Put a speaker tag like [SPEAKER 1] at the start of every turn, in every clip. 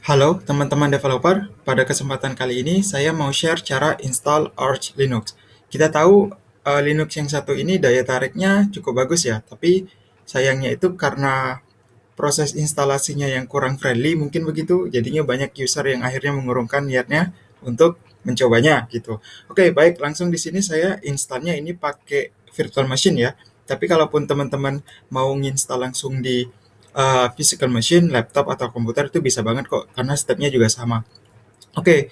[SPEAKER 1] Halo teman-teman developer, pada kesempatan kali ini saya mau share cara install Arch Linux. Kita tahu Linux yang satu ini daya tariknya cukup bagus ya, tapi sayangnya itu karena proses instalasinya yang kurang friendly mungkin begitu, jadinya banyak user yang akhirnya mengurungkan niatnya untuk mencobanya gitu. Oke, baik, langsung di sini saya installnya ini pakai virtual machine ya. Tapi kalaupun teman-teman mau nginstal langsung di physical machine, laptop atau komputer itu bisa banget kok karena stepnya juga sama. Oke,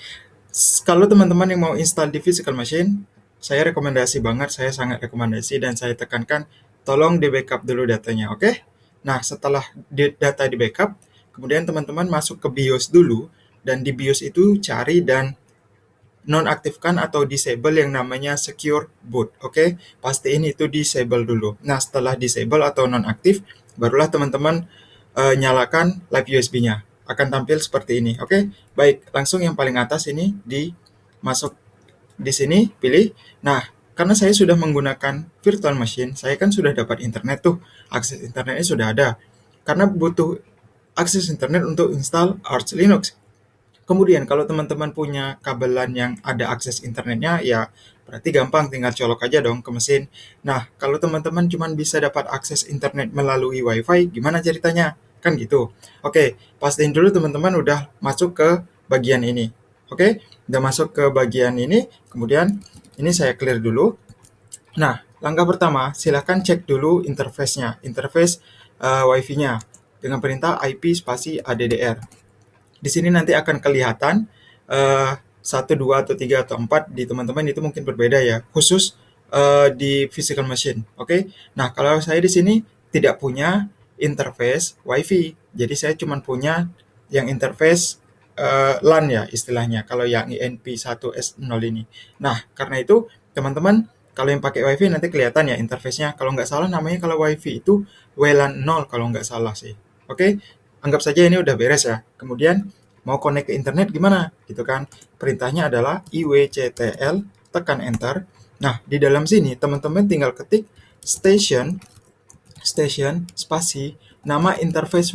[SPEAKER 1] kalau teman-teman yang mau install di physical machine, saya rekomendasi banget, saya sangat rekomendasi dan saya tekankan tolong di backup dulu datanya, oke? Nah, setelah data di backup, kemudian teman-teman masuk ke BIOS dulu dan di BIOS itu cari dan nonaktifkan atau disable yang namanya secure boot, oke? Pastiin itu disable dulu. Nah, setelah disable atau nonaktif, barulah teman-teman nyalakan live USB-nya. Akan tampil seperti ini, oke? Baik, langsung yang paling atas ini masuk di sini, pilih. Nah, karena saya sudah menggunakan virtual machine, saya kan sudah dapat internet tuh, akses internetnya sudah ada. Karena butuh akses internet untuk install Arch Linux. Kemudian kalau teman-teman punya kabelan yang ada akses internetnya, ya berarti gampang tinggal colok aja dong ke mesin. Nah, kalau teman-teman cuma bisa dapat akses internet melalui WiFi, gimana ceritanya? Kan gitu. Oke, pastiin dulu teman-teman udah masuk ke bagian ini. Oke, udah masuk ke bagian ini, kemudian ini saya clear dulu. Nah, langkah pertama, silahkan cek dulu interface-nya, interface WiFi-nya dengan perintah IP spasi ADDR. Di sini nanti akan kelihatan satu, dua, atau tiga, atau empat di teman-teman itu mungkin berbeda ya, khusus di physical machine. Oke, nah kalau saya di sini tidak punya interface WiFi, jadi saya cuma punya yang interface LAN ya istilahnya, kalau yang INP1S0 ini. Nah, karena itu teman-teman kalau yang pakai WiFi nanti kelihatan ya interface-nya. Kalau nggak salah namanya kalau WiFi itu WLAN 0 kalau nggak salah sih. Oke, anggap saja ini udah beres ya. Kemudian mau connect ke internet gimana? Gitu kan. Perintahnya adalah iwctl, tekan enter. Nah, di dalam sini teman-teman tinggal ketik station spasi nama interface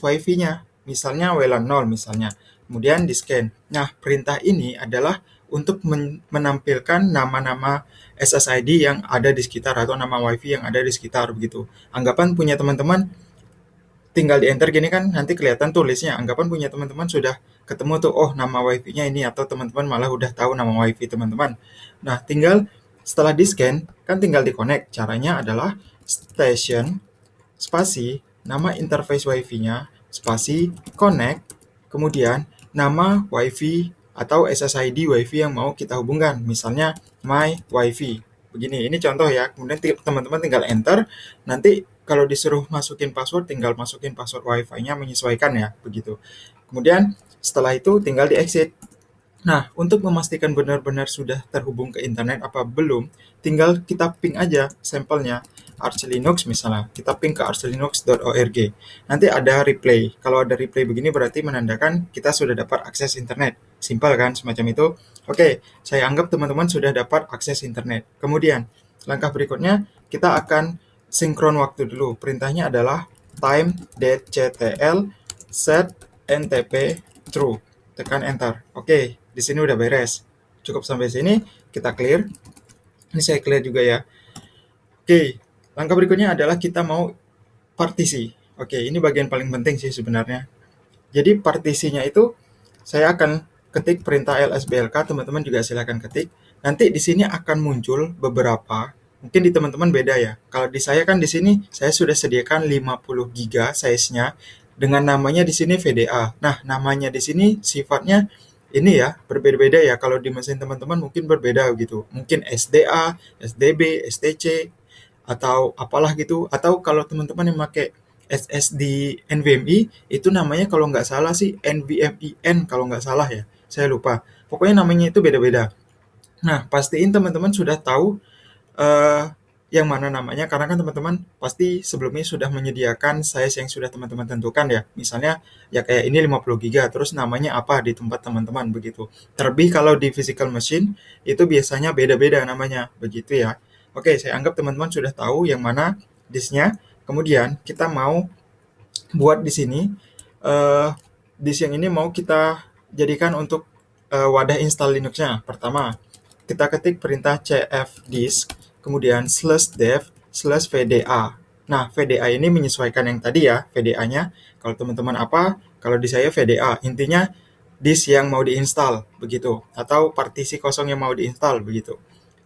[SPEAKER 1] WiFi-nya. Misalnya WLAN 0 misalnya. Kemudian di-scan. Nah, perintah ini adalah untuk menampilkan nama-nama SSID yang ada di sekitar atau nama WiFi yang ada di sekitar begitu. Anggapan punya teman-teman tinggal di enter gini kan nanti kelihatan tuh listnya. Anggapan punya teman-teman sudah ketemu tuh, oh nama wifi-nya ini, atau teman-teman malah udah tahu nama wifi teman-teman. Nah, tinggal setelah di scan kan tinggal di connect. Caranya adalah station spasi nama interface wifi-nya spasi connect, kemudian nama wifi atau SSID wifi yang mau kita hubungkan, misalnya my wifi begini. Ini contoh ya, kemudian teman-teman tinggal enter. Nanti kalau disuruh masukin password, tinggal masukin password wifi-nya menyesuaikan ya, begitu. Kemudian setelah itu tinggal di exit. Nah, untuk memastikan benar-benar sudah terhubung ke internet apa belum, tinggal kita ping aja sampelnya Arch Linux misalnya. Kita ping ke archlinux.org. Nanti ada replay. Kalau ada replay begini berarti menandakan kita sudah dapat akses internet. Simpel kan semacam itu. Oke, saya anggap teman-teman sudah dapat akses internet. Kemudian, langkah berikutnya kita akan sinkron waktu dulu. Perintahnya adalah time.ctl set ntp true. Tekan enter. Oke, di sini udah beres. Cukup sampai sini, kita clear. Ini saya clear juga ya. Oke, langkah berikutnya adalah kita mau partisi. Oke, ini bagian paling penting sih sebenarnya. Jadi partisinya itu saya akan ketik perintah lsblk, teman-teman juga silakan ketik. Nanti di sini akan muncul beberapa, mungkin di teman-teman beda ya. Kalau di saya kan di sini saya sudah sediakan 50 GB size-nya dengan namanya di sini VDA. Nah, namanya di sini sifatnya ini ya, berbeda-beda ya. Kalau di mesin teman-teman mungkin berbeda gitu. Mungkin SDA, SDB, STC, atau apalah gitu. Atau kalau teman-teman yang pakai SSD NVMe, itu namanya kalau nggak salah sih NVMe-N kalau nggak salah ya. Saya lupa. Pokoknya namanya itu beda-beda. Nah, pastiin teman-teman sudah tahu eh, yang mana namanya, karena kan teman-teman pasti sebelumnya sudah menyediakan size yang sudah teman-teman tentukan ya. Misalnya ya kayak ini 50 GB, terus namanya apa di tempat teman-teman begitu. Terlebih kalau di physical machine itu biasanya beda-beda namanya begitu ya. Oke, saya anggap teman-teman sudah tahu yang mana disknya. Kemudian kita mau buat di sini eh, disk yang ini mau kita jadikan untuk wadah install Linux-nya. Pertama, kita ketik perintah cfdisk, kemudian /dev/vda. Nah, VDA ini menyesuaikan yang tadi ya, VDA-nya. Kalau teman-teman apa, kalau di saya VDA. Intinya disk yang mau diinstal, begitu. Atau partisi kosong yang mau diinstal, begitu.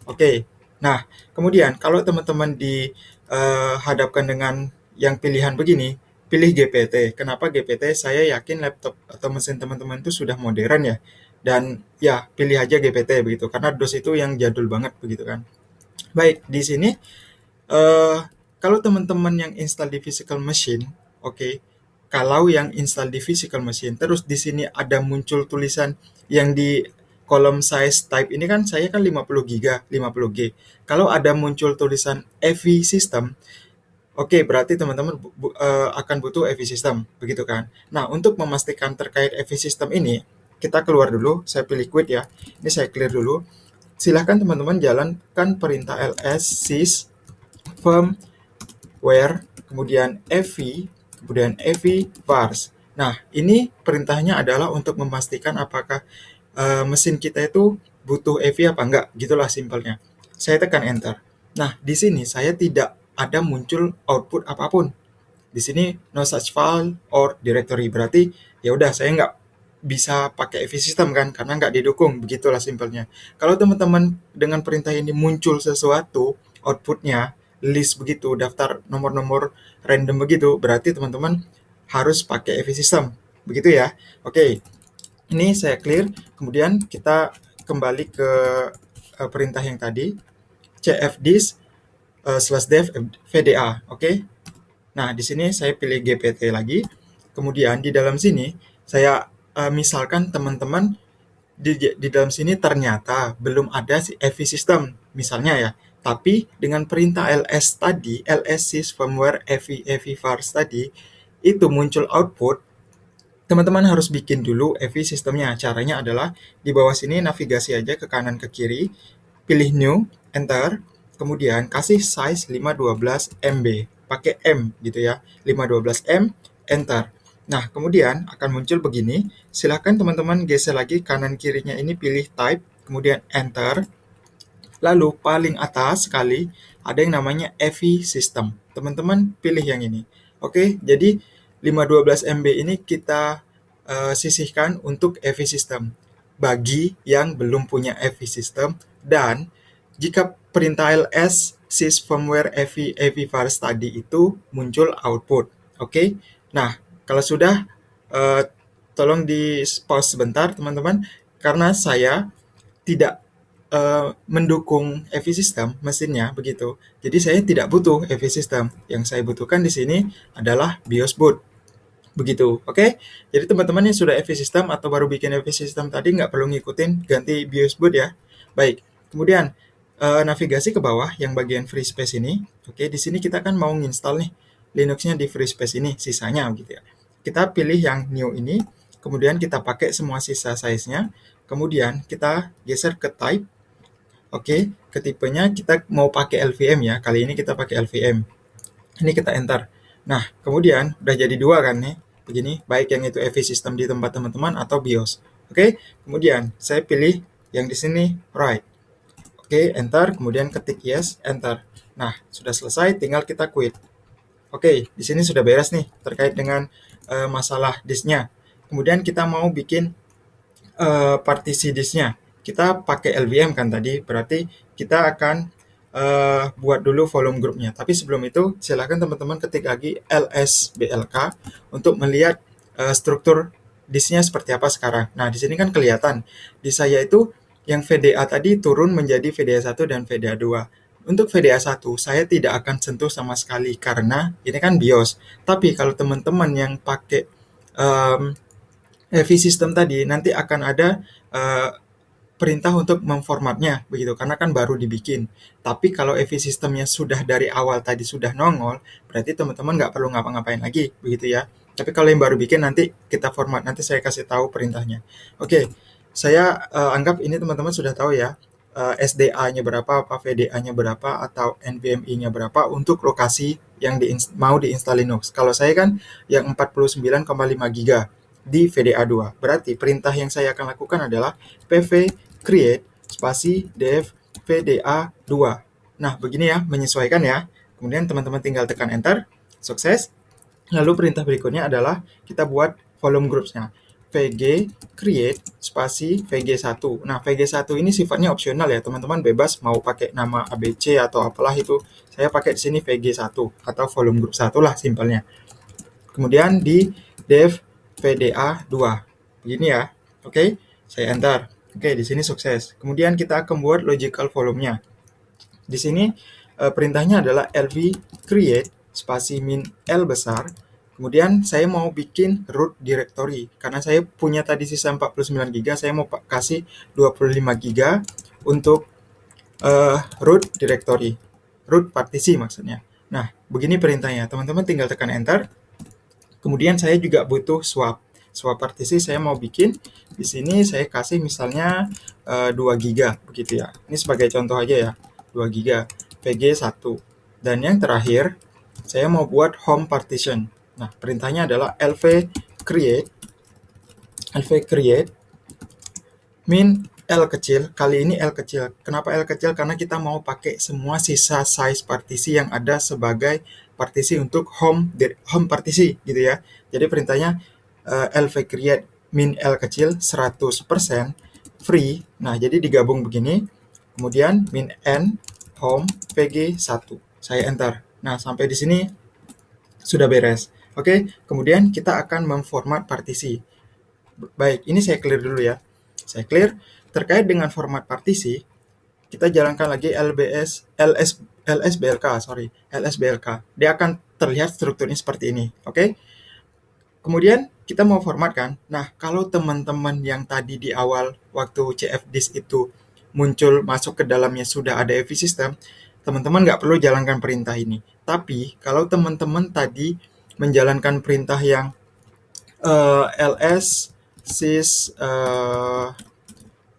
[SPEAKER 1] Oke, nah kemudian kalau teman-teman dihadapkan dengan yang pilihan begini, pilih GPT. Kenapa GPT? Saya yakin laptop atau mesin teman-teman itu sudah modern ya. Dan ya, pilih aja GPT begitu, karena DOS itu yang jadul banget begitu kan. Baik, di sini eh, kalau teman-teman yang install di physical machine, oke, kalau yang install di physical machine, terus di sini ada muncul tulisan yang di kolom size type ini kan saya kan 50 giga, 50 G. Kalau ada muncul tulisan EV system, oke, berarti teman-teman akan butuh EV system, begitu kan? Nah, untuk memastikan terkait EV system ini, kita keluar dulu, saya pilih quit ya. Ini saya clear dulu. Silahkan teman-teman jalankan perintah ls sys firmware, kemudian ev vars. Nah, ini perintahnya adalah untuk memastikan apakah mesin kita itu butuh EV apa enggak, gitulah simpelnya. Saya tekan enter. Nah, di sini saya tidak ada muncul output apapun. Di sini no such file or directory, berarti ya udah saya nggak bisa pakai EV system kan, karena nggak didukung, begitulah simpelnya. Kalau teman-teman dengan perintah ini muncul sesuatu, outputnya list begitu, daftar nomor-nomor random begitu, berarti teman-teman harus pakai EV system, begitu ya. Oke, ini saya clear. Kemudian kita kembali ke perintah yang tadi, cfdisk /dev vda. Oke. Nah, di sini saya pilih GPT lagi. Kemudian di dalam sini saya misalkan teman-teman di dalam sini ternyata belum ada si EV system misalnya ya. Tapi dengan perintah ls tadi, ls sys firmware ev vars tadi, itu muncul output. Teman-teman harus bikin dulu EV sistemnya. Caranya adalah di bawah sini navigasi aja ke kanan ke kiri, pilih new, enter, kemudian kasih size 512 MB, pakai M gitu ya, 512 M, enter. Nah, kemudian akan muncul begini. Silahkan teman-teman geser lagi kanan kirinya ini, pilih type, kemudian enter. Lalu paling atas sekali ada yang namanya EV system. Teman-teman pilih yang ini. Oke, jadi 512 MB ini kita sisihkan untuk EV system. Bagi yang belum punya EV system, dan jika perintah ls sys firmware ev vars tadi itu muncul output. Oke. Nah, kalau sudah tolong di pause sebentar teman-teman, karena saya tidak mendukung EV system mesinnya begitu. Jadi saya tidak butuh EV system. Yang saya butuhkan di sini adalah BIOS boot. Begitu, oke? Jadi teman-teman yang sudah EV system atau baru bikin EV system tadi nggak perlu ngikutin ganti BIOS boot ya. Baik, kemudian navigasi ke bawah yang bagian free space ini. Oke, di sini kita kan mau nginstal nih Linux-nya di free space ini, sisanya gitu ya. Kita pilih yang new ini, kemudian kita pakai semua sisa size-nya, kemudian kita geser ke type. Oke, ke tipenya kita mau pakai LVM ya. Kali ini kita pakai LVM. Ini kita enter. Nah, kemudian udah jadi dua kan nih. Begini, baik yang itu EV system di tempat teman-teman atau BIOS. Oke, kemudian saya pilih yang di sini right. Oke, enter, kemudian ketik yes, enter. Nah, sudah selesai, tinggal kita quit. Oke, di sini sudah beres nih terkait dengan masalah disknya. Kemudian kita mau bikin partisi disknya. Kita pakai LVM kan tadi, berarti kita akan buat dulu volume groupnya. Tapi sebelum itu, silakan teman-teman ketik lagi lsblk untuk melihat struktur disknya seperti apa sekarang. Nah, di sini kan kelihatan di saya itu yang VDA tadi turun menjadi VDA 1 dan VDA 2. Untuk VDA 1, saya tidak akan sentuh sama sekali karena ini kan BIOS. Tapi kalau teman-teman yang pakai EV system tadi, nanti akan ada perintah untuk memformatnya begitu, karena kan baru dibikin. Tapi kalau EV sistemnya sudah dari awal tadi sudah nongol, berarti teman-teman nggak perlu ngapa-ngapain lagi begitu ya. Tapi kalau yang baru bikin nanti kita format, nanti saya kasih tahu perintahnya. Oke, saya anggap ini teman-teman sudah tahu ya, SDA-nya berapa, apa VDA-nya berapa, atau NVMe-nya berapa untuk lokasi yang mau diinstal Linux. Kalau saya kan yang 49,5 GB. di VDA2. Berarti perintah yang saya akan lakukan adalah pv create spasi dev VDA2. Nah, begini ya, menyesuaikan ya. Kemudian teman-teman tinggal tekan enter, sukses. Lalu perintah berikutnya adalah kita buat volume groupsnya. VG create spasi VG1. Nah, VG1 ini sifatnya opsional ya, teman-teman bebas mau pakai nama ABC atau apalah itu. Saya pakai di sini VG1 atau volume group 1 lah simpelnya. Kemudian di dev VDA2. Begini ya. Oke, saya enter. Oke, di sini sukses. Kemudian kita akan buat logical volume-nya. Di sini perintahnya adalah lv create spasi min L besar. Kemudian saya mau bikin root directory. Karena saya punya tadi sisa 49 GB, saya mau kasih 25 GB untuk root directory. Root partisi maksudnya. Nah, begini perintahnya. Teman-teman tinggal tekan enter. Kemudian saya juga butuh swap. Swap partisi saya mau bikin. Di sini saya kasih misalnya 2 GB begitu ya. Ini sebagai contoh aja ya. 2 GB VG1. Dan yang terakhir, saya mau buat home partition. Nah, perintahnya adalah lv create min L kecil, kali ini L kecil. Kenapa L kecil? Karena kita mau pakai semua sisa size partisi yang ada sebagai partisi untuk home partisi gitu ya. Jadi perintahnya lv create min L kecil 100% free. Nah, jadi digabung begini. Kemudian min N home VG1. Saya enter. Nah, sampai di sini sudah beres. Oke, kemudian kita akan memformat partisi. Baik, ini saya clear dulu ya. Saya clear. Terkait dengan format partisi, kita jalankan lagi LSBLK. Dia akan terlihat strukturnya seperti ini. Oke. Kemudian kita mau format kan. Nah, kalau teman-teman yang tadi di awal waktu CFDIS itu muncul masuk ke dalamnya sudah ada EV system, teman-teman nggak perlu jalankan perintah ini. Tapi kalau teman-teman tadi menjalankan perintah yang ls sys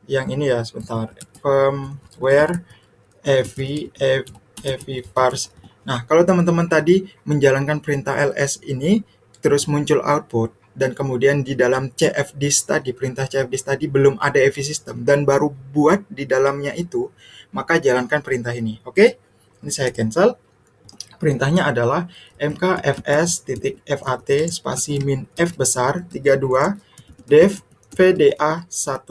[SPEAKER 1] yang ini ya, sebentar, firmware ev parse. Nah, kalau teman-teman tadi menjalankan perintah ls ini terus muncul output dan kemudian di dalam CFDIS tadi, perintah CFDIS tadi belum ada EV system dan baru buat di dalamnya itu, maka jalankan perintah ini. Oke? Ini saya cancel. Perintahnya adalah mkfs.fat spasi min f besar 32 dev VDA1.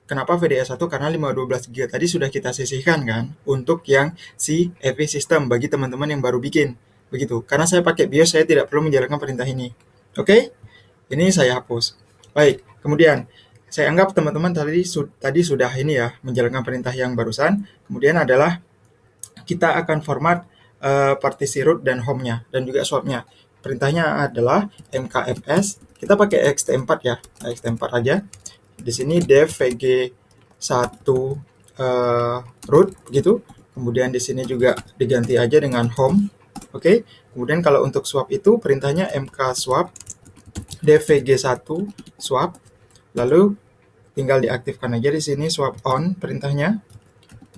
[SPEAKER 1] Kenapa VDA1? Karena 512 GB tadi sudah kita sisihkan kan untuk yang si EV system bagi teman-teman yang baru bikin. Begitu. Karena saya pakai BIOS, saya tidak perlu menjalankan perintah ini. Oke? Ini saya hapus. Baik, kemudian saya anggap teman-teman tadi sudah ini ya menjalankan perintah yang barusan. Kemudian adalah kita akan format partisi root dan home-nya dan juga swap-nya. Perintahnya adalah mkfs. Kita pakai ext4 ya, ext4 aja. Di sini dev vg1 root gitu. Kemudian di sini juga diganti aja dengan home. Oke. Kemudian kalau untuk swap itu perintahnya mkswap dev vg1 swap. Lalu tinggal diaktifkan aja di sini swap on perintahnya.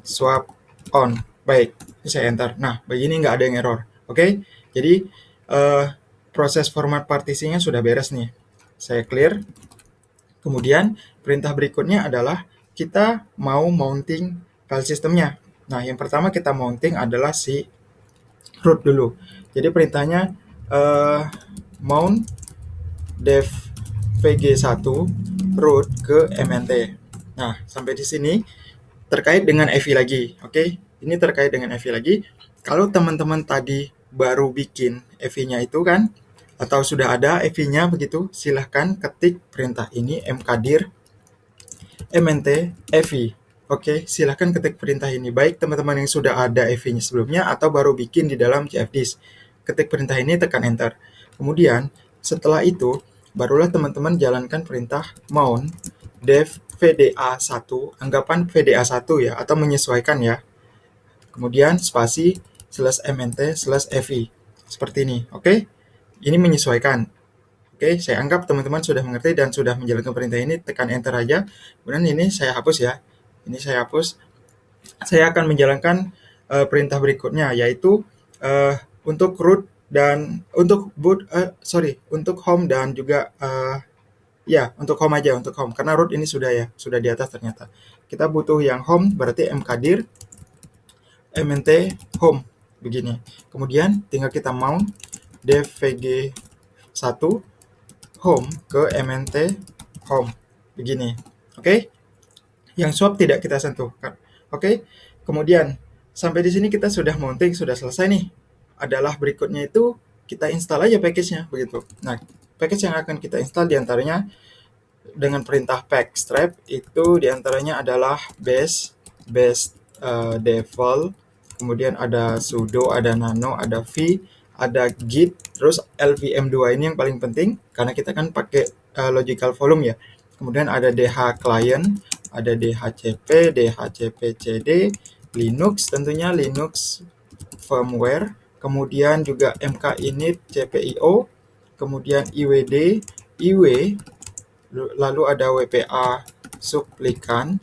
[SPEAKER 1] Swap on. Baik, ini saya enter. Nah, begini nggak ada yang error. Oke, jadi proses format partisinya sudah beres nih. Saya clear. Kemudian perintah berikutnya adalah kita mau mounting file systemnya. Nah, yang pertama kita mounting adalah si root dulu. Jadi perintahnya mount dev vg1 root ke mnt. Nah, sampai di sini terkait dengan EV lagi. Oke, ini terkait dengan EV lagi. Kalau teman-teman tadi baru bikin EV-nya itu kan, atau sudah ada EV-nya begitu, silahkan ketik perintah ini mkdir mnt EV. Oke, silahkan ketik perintah ini. Baik teman-teman yang sudah ada EV-nya sebelumnya atau baru bikin di dalam CFDIS. Ketik perintah ini, tekan enter. Kemudian, setelah itu, barulah teman-teman jalankan perintah mount dev VDA1, anggapan VDA1 ya, atau menyesuaikan ya. Kemudian spasi /mnt/ev. Seperti ini, oke? Ini menyesuaikan. Oke, saya anggap teman-teman sudah mengerti dan sudah menjalankan perintah ini, tekan enter aja. Kemudian ini saya hapus ya. Ini saya hapus. Saya akan menjalankan perintah berikutnya, yaitu untuk root dan untuk home dan juga Ya, untuk home aja, untuk home. Karena root ini sudah ya, sudah di atas ternyata. Kita butuh yang home, berarti mkdir mnt home. Begini. Kemudian tinggal kita mount dvg1 home ke mnt home. Begini. Oke? Yang swap tidak kita sentuh. Oke? Kemudian, sampai di sini kita sudah mounting, sudah selesai nih. Adalah berikutnya itu, kita install aja package-nya. Begitu. Nah, package yang akan kita install diantaranya dengan perintah pacstrap itu diantaranya adalah bash default, kemudian ada sudo, ada nano, ada v, ada git, terus lvm2 ini yang paling penting karena kita kan pakai logical volume ya. Kemudian ada dh client, ada dhcp, dhcpcd, linux tentunya linux firmware, kemudian juga mkinit cpio, kemudian iwd, iw, lalu ada WPA suplikan,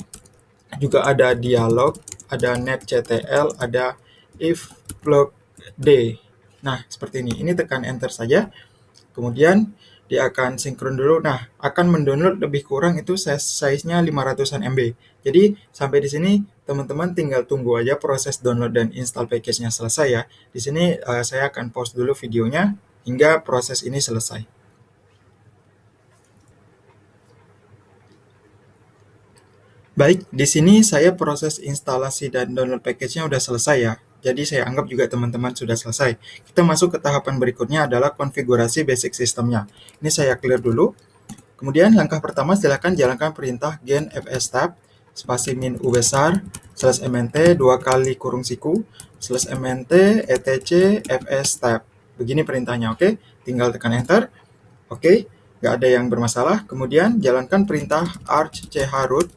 [SPEAKER 1] juga ada dialog, ada netctl, ada if plug d. Nah, seperti ini. Ini tekan enter saja. Kemudian dia akan sinkron dulu. Nah, akan mendownload lebih kurang itu size-nya 500-an MB. Jadi, sampai di sini teman-teman tinggal tunggu aja proses download dan install package-nya selesai ya. Di sini saya akan pause dulu videonya hingga proses ini selesai. Baik, di sini saya proses instalasi dan download package-nya udah selesai ya. Jadi saya anggap juga teman-teman sudah selesai. Kita masuk ke tahapan berikutnya adalah konfigurasi basic sistemnya. Ini saya clear dulu. Kemudian langkah pertama silakan jalankan perintah gen fstab spasi min u besar /mnt 2 kali kurung siku /mnt etc fstab. Begini perintahnya, oke? Tinggal tekan enter. Oke, nggak ada yang bermasalah. Kemudian jalankan perintah arch chroot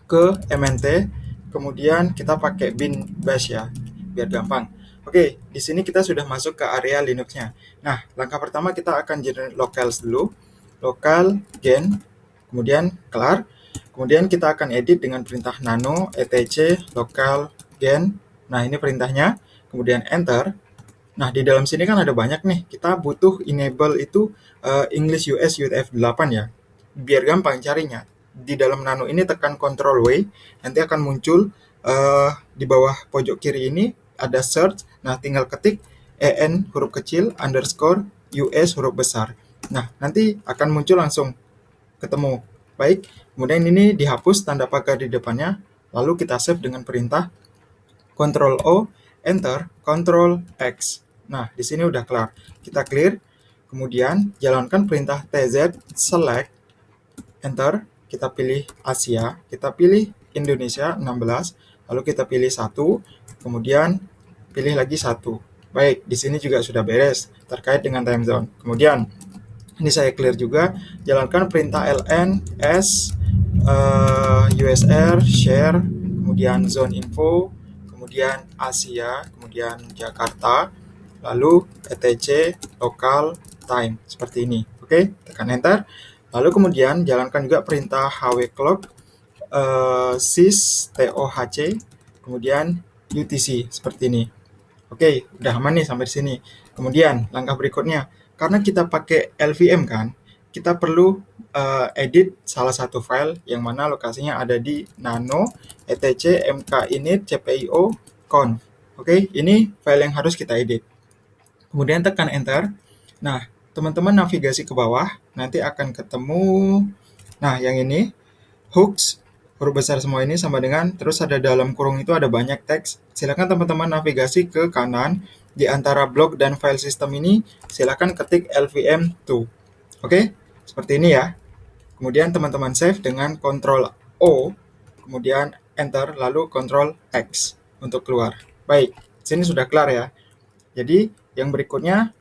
[SPEAKER 1] ke mnt, kemudian kita pakai bin bash ya, biar gampang. Oke, di sini kita sudah masuk ke area Linux-nya. Nah, langkah pertama kita akan generate locales dulu. Local gen, kemudian kelar. Kemudian kita akan edit dengan perintah nano etc local gen. Nah, ini perintahnya. Kemudian enter. Nah, di dalam sini kan ada banyak nih. Kita butuh enable itu English US UTF-8 ya. Biar gampang carinya. Di dalam nano ini tekan Ctrl W, nanti akan muncul di bawah pojok kiri ini ada search. Nah, tinggal ketik en huruf kecil underscore US huruf besar. Nah, nanti akan muncul langsung ketemu. Baik, kemudian ini dihapus tanda pagar di depannya, lalu kita save dengan perintah Ctrl O, enter, Ctrl X. Nah, di sini udah kelar. Kita clear, kemudian jalankan perintah TZ select, enter, kita pilih Asia, kita pilih Indonesia 16, lalu kita pilih 1, kemudian pilih lagi 1. Baik, di sini juga sudah beres terkait dengan time zone. Kemudian ini saya clear juga, jalankan perintah ln s usr share, kemudian zone info, kemudian Asia, kemudian Jakarta, lalu etc local time seperti ini. Oke, tekan enter. Lalu kemudian jalankan juga perintah hwclock sys tohc, kemudian utc seperti ini. Oke, udah aman nih sampai sini. Kemudian langkah berikutnya, karena kita pakai LVM kan, kita perlu edit salah satu file yang mana lokasinya ada di nano etc mkinit cpio conf. Oke, ini file yang harus kita edit. Kemudian tekan enter. Nah, teman-teman navigasi ke bawah, nanti akan ketemu, nah yang ini, hooks, huruf besar semua ini sama dengan, terus ada dalam kurung itu ada banyak teks. Silakan teman-teman navigasi ke kanan, di antara blok dan file system ini, silakan ketik lvm2. Oke, seperti ini ya. Kemudian teman-teman save dengan Ctrl O, kemudian enter, lalu Ctrl X untuk keluar. Baik, sini sudah kelar ya. Jadi, yang berikutnya,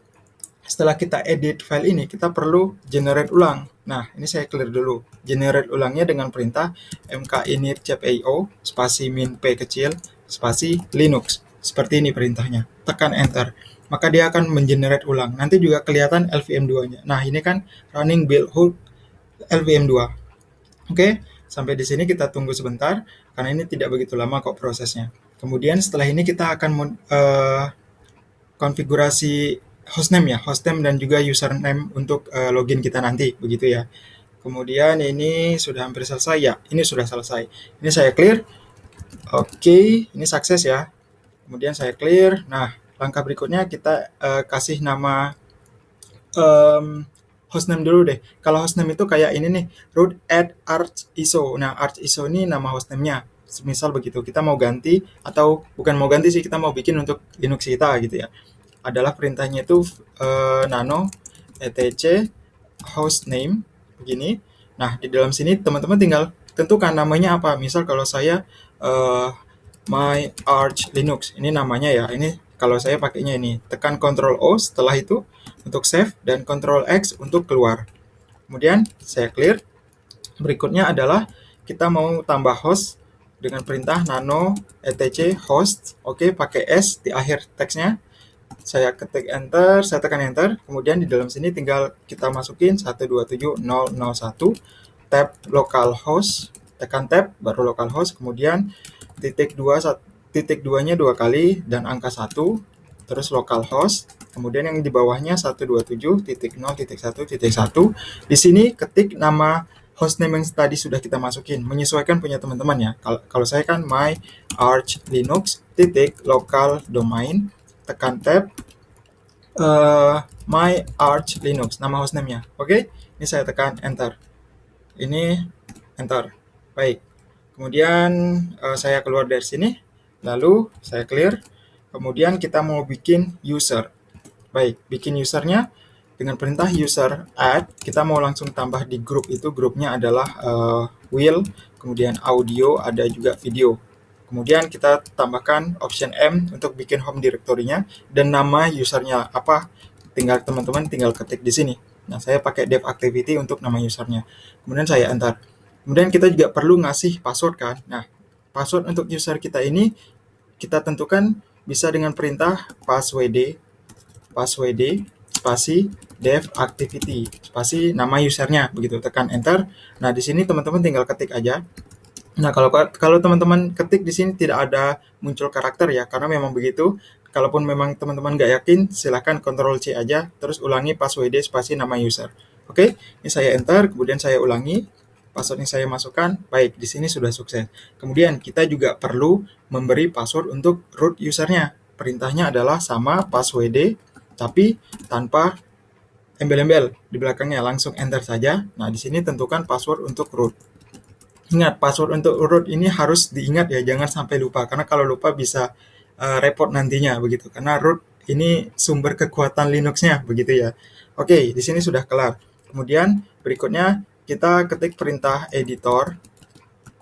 [SPEAKER 1] setelah kita edit file ini, kita perlu generate ulang. Nah, ini saya clear dulu. Generate ulangnya dengan perintah mkinit cpio spasi min p kecil spasi linux. Seperti ini perintahnya. Tekan enter. Maka dia akan mengenerate ulang. Nanti juga kelihatan LVM2-nya. Nah, ini kan running build hook LVM2. Oke, sampai di sini kita tunggu sebentar karena ini tidak begitu lama kok prosesnya. Kemudian setelah ini kita akan konfigurasi hostname ya, hostname dan juga username untuk login kita nanti, begitu ya. Kemudian ini sudah hampir selesai ya. Ini sudah selesai. Ini saya clear. Oke, ini sukses ya. Kemudian saya clear. Nah, langkah berikutnya kita kasih nama hostname dulu deh. Kalau hostname itu kayak ini nih, root at archiso. Nah, archiso ini nama hostname-nya. Misal begitu, kita mau ganti atau bukan mau ganti sih, kita mau bikin untuk Linux kita gitu ya. Adalah perintahnya itu nano etc hostname begini. Nah, di dalam sini teman-teman tinggal tentukan namanya apa. Misal kalau saya my arch Linux, ini namanya ya. Ini kalau saya pakainya ini, tekan Ctrl O setelah itu untuk save dan Ctrl X untuk keluar. Kemudian saya clear. Berikutnya adalah kita mau tambah host dengan perintah nano etc host. Oke, pakai S di akhir teksnya. Saya ketik enter, saya tekan enter. Kemudian di dalam sini tinggal kita masukin 127.0.0.1 tab localhost, tekan tab baru localhost, kemudian titik 2-nya 2 kali dan angka 1, terus localhost, kemudian yang di bawahnya 127.0.1.1. Di sini ketik nama hostname yang tadi sudah kita masukin, menyesuaikan punya teman-teman ya. Kalau saya kan my arch linux local domain, tekan tab my arch linux, nama hostname-nya. Oke, ini saya tekan enter. Ini enter. Baik. Kemudian saya keluar dari sini, lalu saya clear. Kemudian kita mau bikin user. Baik, bikin usernya dengan perintah user add. Kita mau langsung tambah di grup itu. Grupnya adalah will, kemudian audio, ada juga video. Kemudian kita tambahkan option M untuk bikin home directory-nya dan nama usernya apa. Teman-teman tinggal ketik di sini. Nah, saya pakai dev activity untuk nama usernya. Kemudian saya enter. Kemudian kita juga perlu ngasih password kan. Nah, password untuk user kita ini kita tentukan bisa dengan perintah passwd spasi dev activity spasi nama usernya begitu, tekan enter. Nah, di sini teman-teman tinggal ketik aja. Nah, kalau teman-teman ketik di sini tidak ada muncul karakter ya, karena memang begitu. Kalaupun memang teman-teman nggak yakin, silahkan Ctrl C aja, terus ulangi password spasi nama user. Oke, ini saya enter, kemudian saya ulangi, password yang saya masukkan, baik, di sini sudah sukses. Kemudian kita juga perlu memberi password untuk root usernya. Perintahnya adalah sama password, tapi tanpa embel-embel di belakangnya, langsung enter saja. Nah, di sini tentukan password untuk root. Ingat, password untuk root ini harus diingat ya, jangan sampai lupa, karena kalau lupa bisa repot nantinya begitu, karena root ini sumber kekuatan Linux-nya begitu ya. Oke, di sini sudah kelar. Kemudian berikutnya kita ketik perintah editor.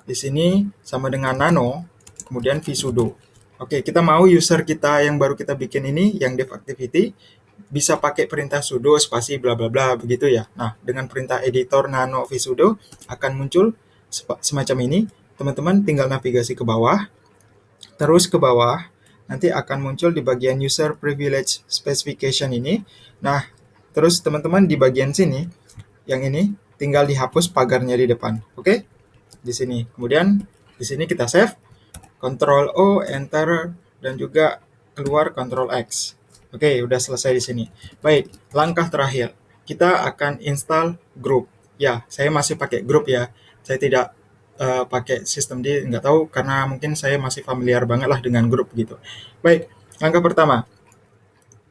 [SPEAKER 1] Di sini sama dengan nano, kemudian vsudo. Oke, kita mau user kita yang baru kita bikin ini, yang dev activity, bisa pakai perintah sudo spasi bla bla bla begitu ya. Nah, dengan perintah editor nano vsudo akan muncul semacam ini. Teman-teman tinggal navigasi ke bawah, terus ke bawah, nanti akan muncul di bagian user privilege specification ini. Nah, terus teman-teman di bagian sini, yang ini, tinggal dihapus pagarnya di depan. Oke? Di sini. Kemudian, di sini kita save, Ctrl O, Enter, dan juga keluar Ctrl X. Oke, udah selesai di sini. Baik, langkah terakhir. Kita akan install group. Ya, saya masih pakai group ya. Saya tidak pakai sistem D, nggak tahu karena mungkin saya masih familiar banget lah dengan grup gitu. Baik, langkah pertama.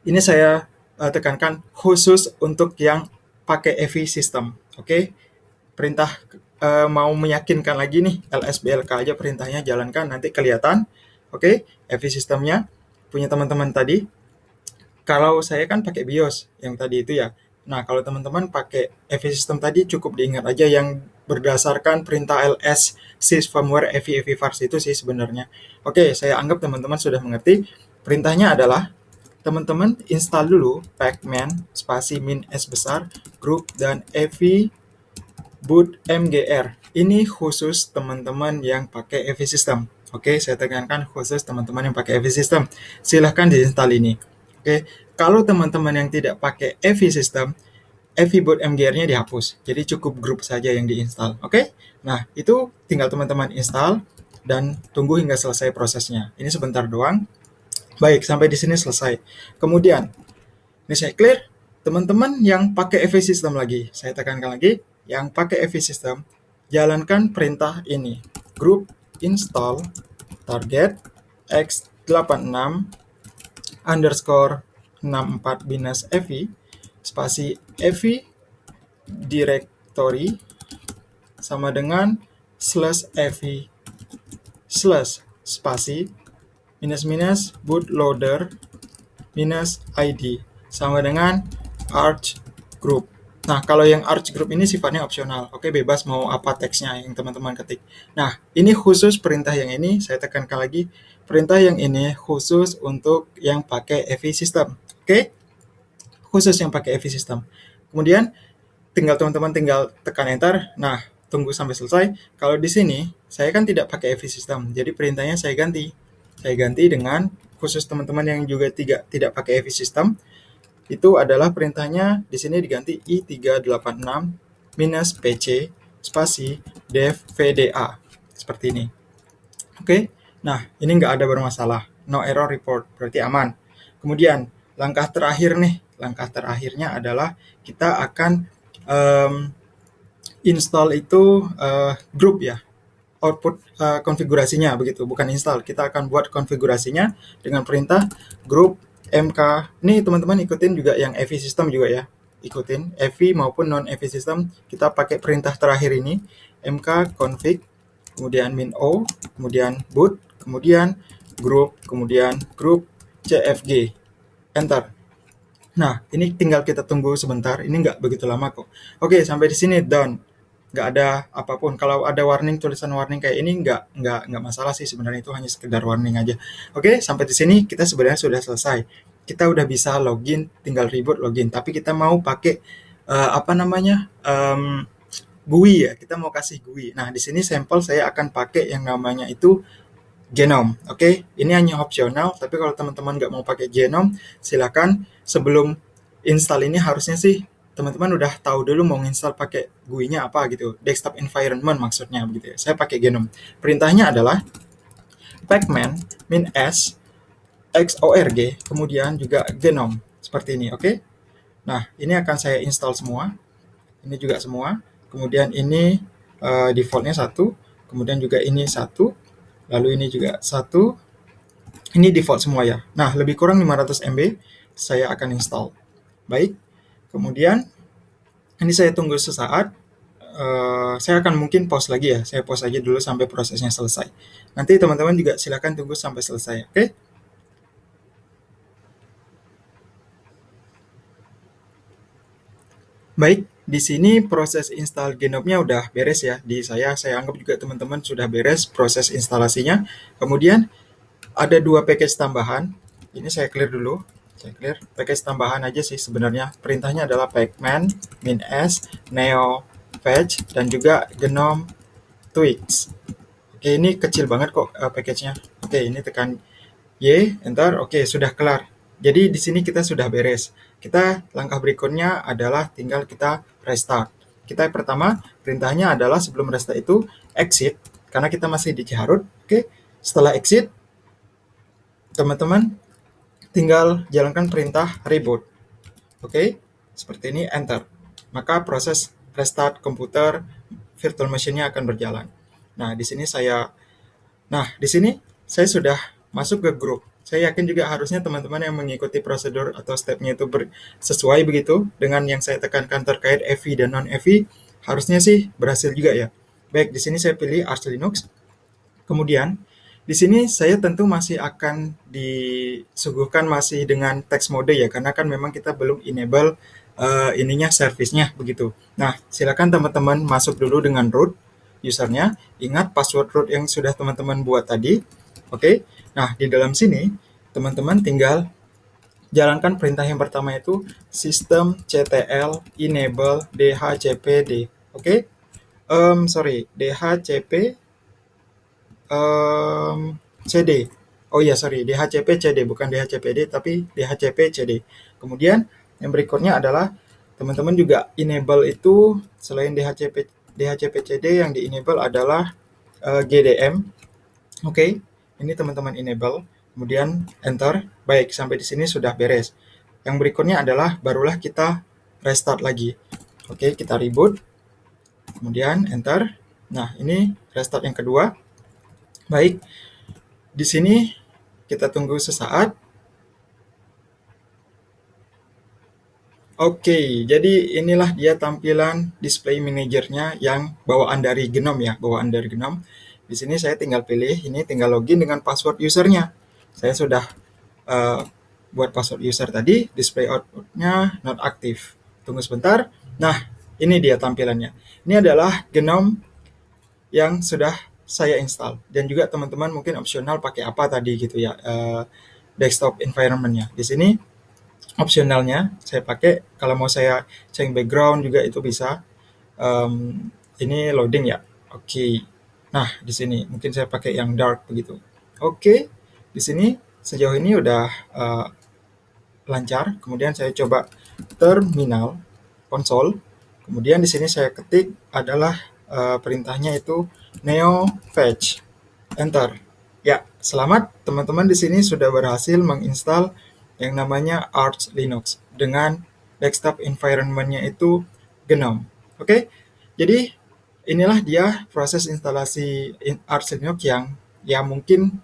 [SPEAKER 1] Ini saya tekankan khusus untuk yang pakai EV system. Oke, perintah mau meyakinkan lagi nih, lsblk aja perintahnya jalankan, nanti kelihatan. Oke, EV systemnya punya teman-teman tadi. Kalau saya kan pakai BIOS yang tadi itu ya. Nah, kalau teman-teman pakai EV system tadi cukup diingat aja yang berdasarkan perintah ls sys firmware ev-vars itu sih sebenarnya. Oke, saya anggap teman-teman sudah mengerti. Perintahnya adalah teman-teman install dulu pacman spasi min s besar group dan ev boot mgr. Ini khusus teman-teman yang pakai EV system. Oke, saya tekankan khusus teman-teman yang pakai EV system. Silahkan diinstal ini. Oke, kalau teman-teman yang tidak pakai EV system, EV boot mgr-nya dihapus. Jadi cukup grup saja yang diinstal. Oke? Nah, itu tinggal teman-teman install dan tunggu hingga selesai prosesnya. Ini sebentar doang. Baik, sampai di sini selesai. Kemudian, ini saya clear. Teman-teman yang pakai EV system lagi, saya tekankan lagi, yang pakai EV System, jalankan perintah ini. Group install target x86 underscore 64 minus ev spasi ev directory sama dengan slash ev slash spasi minus minus bootloader minus id sama dengan arch group. Nah, kalau yang arch group ini sifatnya opsional. Oke, bebas mau apa teksnya yang teman-teman ketik. Nah, ini khusus perintah yang ini, saya tekankan lagi. Perintah yang ini khusus untuk yang pakai EV system. Oke? Khusus yang pakai EV system. Kemudian, teman-teman tinggal tekan enter. Nah, tunggu sampai selesai. Kalau di sini, saya kan tidak pakai EV system. Jadi, perintahnya saya ganti. Saya ganti dengan khusus teman-teman yang juga tidak pakai EV system, itu adalah perintahnya di sini diganti i386 minus pc spasi dev vda seperti ini. Oke, nah ini nggak ada bermasalah, no error report, berarti aman. Kemudian langkah terakhir nih, langkah terakhirnya adalah kita akan install itu grup ya, output konfigurasinya begitu, bukan install. Kita akan buat konfigurasinya dengan perintah group mk. Ini teman-teman ikutin juga yang EV system juga ya. Ikutin EV maupun non EV system, kita pakai perintah terakhir ini mk config, kemudian min o, kemudian boot, kemudian group, kemudian group cfg. Enter. Nah, ini tinggal kita tunggu sebentar. Ini nggak begitu lama kok. Oke, sampai di sini done. Nggak ada apapun. Kalau ada warning, tulisan warning kayak ini nggak masalah sih sebenarnya, itu hanya sekedar warning aja. Oke, sampai di sini kita sebenarnya sudah selesai. Kita udah bisa login, tinggal reboot login. Tapi kita mau pakai GUI ya. Kita mau kasih GUI. Nah, di sini sampel saya akan pakai yang namanya itu Genome. Oke, ini hanya opsional. Tapi kalau teman-teman nggak mau pakai Genome, silakan sebelum install ini harusnya sih teman-teman udah tahu dulu mau install pakai GUI-nya apa gitu, desktop environment maksudnya begitu ya. Saya pakai Genome. Perintahnya adalah pacman min s xorg, kemudian juga Genome seperti ini, oke? Nah, ini akan saya install semua. Ini juga semua. Kemudian ini defaultnya 1, kemudian juga ini 1, lalu ini juga 1. Ini default semua ya. Nah, lebih kurang 500 MB saya akan install. Baik. Kemudian ini saya tunggu sesaat. Saya akan mungkin pause lagi ya. Saya pause aja dulu sampai prosesnya selesai. Nanti teman-teman juga silakan tunggu sampai selesai. Oke? Baik, di sini proses install Genome-nya udah beres ya. Di saya anggap juga teman-teman sudah beres proses instalasinya. Kemudian ada 2 package tambahan. Ini saya clear dulu. Saya clear package tambahan aja sih sebenarnya. Perintahnya adalah pacman min s neo fetch dan juga genome tweaks. Oke, ini kecil banget kok package-nya. Oke, ini tekan Y, enter. Oke, sudah kelar. Jadi di sini kita sudah beres. Kita langkah berikutnya adalah tinggal kita restart. Kita pertama perintahnya adalah sebelum restart itu exit karena kita masih di Ciharut. Oke, setelah exit teman-teman tinggal jalankan perintah reboot. Oke, seperti ini, enter. Maka proses restart komputer virtual machine-nya akan berjalan. Nah, di sini saya sudah masuk ke grup. Saya yakin juga harusnya teman-teman yang mengikuti prosedur atau step-nya itu sesuai begitu dengan yang saya tekankan terkait EV dan non-EV, harusnya sih berhasil juga ya. Baik, di sini saya pilih Arch Linux. Kemudian di sini saya tentu masih akan disuguhkan masih dengan text mode ya, karena kan memang kita belum enable service-nya begitu. Nah, silakan teman-teman masuk dulu dengan root usernya. Ingat password root yang sudah teman-teman buat tadi. Oke. Nah, di dalam sini teman-teman tinggal jalankan perintah yang pertama itu systemctl enable dhcpd. Oke. dhcp CD. Oh iya, sorry, DHCP CD, bukan DHCPD, tapi DHCP CD. Kemudian yang berikutnya adalah teman-teman juga enable itu selain DHCP CD yang di-enable adalah GDM. Oke, ini teman-teman enable. Kemudian enter. Baik, sampai di sini sudah beres. Yang berikutnya adalah barulah kita restart lagi. Oke, kita reboot. kemudian enter. Nah, ini restart yang kedua. Baik, di sini kita tunggu sesaat. Oke, jadi inilah dia tampilan display manajernya yang bawaan dari Gnome ya, bawaan dari Gnome. Di sini saya tinggal pilih, ini tinggal login dengan password usernya. Saya sudah buat password user tadi, display output-nya not active. Tunggu sebentar. Nah, ini dia tampilannya. Ini adalah Gnome yang sudah saya install. Dan juga teman-teman mungkin opsional pakai apa tadi gitu ya, desktop environment-nya. Di sini opsionalnya saya pakai, kalau mau saya change background juga itu bisa. Ini loading ya. Oke. Nah, di sini mungkin saya pakai yang dark begitu. Oke. Di sini sejauh ini udah lancar. Kemudian saya coba terminal konsol. Kemudian di sini saya ketik adalah perintahnya itu neo fetch. Enter. Ya, selamat teman-teman di sini sudah berhasil menginstal yang namanya Arch Linux dengan desktop environment-nya itu Gnome. Oke, jadi inilah dia proses instalasi Arch Linux yang ya mungkin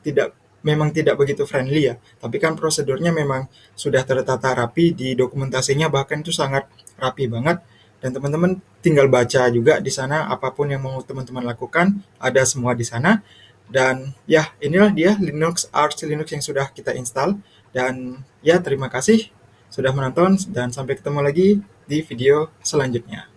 [SPEAKER 1] memang tidak begitu friendly ya, tapi kan prosedurnya memang sudah tertata rapi di dokumentasinya, bahkan itu sangat rapi banget, dan teman-teman tinggal baca juga di sana apapun yang mau teman-teman lakukan ada semua di sana. Dan ya, inilah dia Arch Linux yang sudah kita install. Dan ya, terima kasih sudah menonton dan sampai ketemu lagi di video selanjutnya.